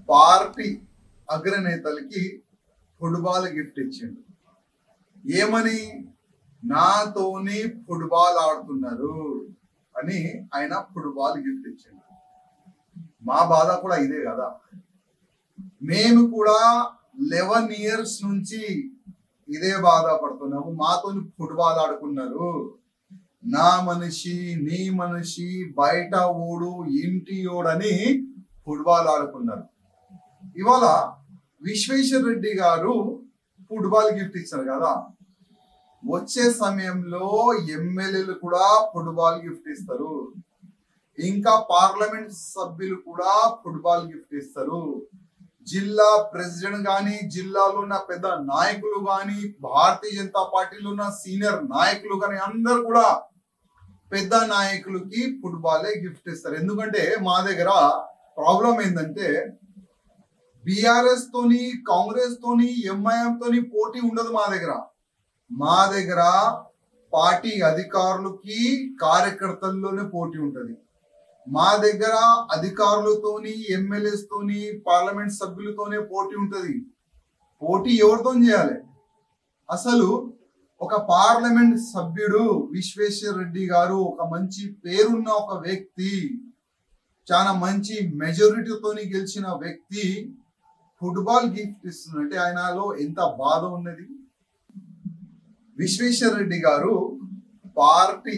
Party అగ్రనేతలకి football gift ఇచ్చిండు. ఏమని? నాతోని ఫుట్బాల్ ఆడుతున్నారు అని ఆయన ఫుట్బాల్ గిఫ్ట్ ఇచ్చిండు. మా బాధ కూడా ఇదే కదా. మేము కూడా 11 years నుంచి ఇదే బాధపడుతున్నాము. మాతోని ఫుట్బాల్ ఆడుకున్నారు. నా మనిషి, నీ మనిషి, బయట ఓడు, ఇంటి ఓడని ఫుట్బాల్ ఆడుకున్నారు. ఇవాళ విశ్వేశ్వర రెడ్డి గారు ఫుట్బాల్ గిఫ్ట్ ఇచ్చారు కదా. వచ్చే సమయంలో ఎమ్మెల్యేలు కూడా ఫుట్బాల్ గిఫ్ట్ ఇస్తారు, ఇంకా పార్లమెంట్ సభ్యులు కూడా ఫుట్బాల్ గిఫ్ట్ ఇస్తారు. జిల్లా ప్రెసిడెంట్ గాని, జిల్లాలో ఉన్న పెద్ద నాయకులు గాని, భారతీయ జనతా పార్టీలో ఉన్న సీనియర్ నాయకులు గాని అందరు కూడా పెద్ద నాయకులకి ఫుట్బాలే గిఫ్ట్ ఇస్తారు. ఎందుకంటే మా దగ్గర ప్రాబ్లం ఏంటంటే బీఆర్ఎస్ తోని, కాంగ్రెస్ తోని, ఎంఐఎం తోని పోటీ ఉండదు. మా దగ్గర పార్టీ అధికారులకి కార్యకర్తల్లోనే పోటీ ఉంటది. మా దగ్గర అధికారులతోని, ఎమ్మెల్యేస్ తోని, పార్లమెంట్ సభ్యులతోనే పోటీ ఉంటది. పోటీ ఎవరితో చేయాలి? అసలు ఒక పార్లమెంట్ సభ్యుడు విశ్వేశ్వర రెడ్డి గారు ఒక మంచి పేరున్న ఒక వ్యక్తి, చాలా మంచి మెజారిటీతోని గెలిచిన వ్యక్తి ఫుట్బాల్ గిఫ్ట్ ఇస్తుందంటే ఆయనలో ఎంత బాధ ఉన్నది. విశ్వేశ్వర రెడ్డి గారు పార్టీ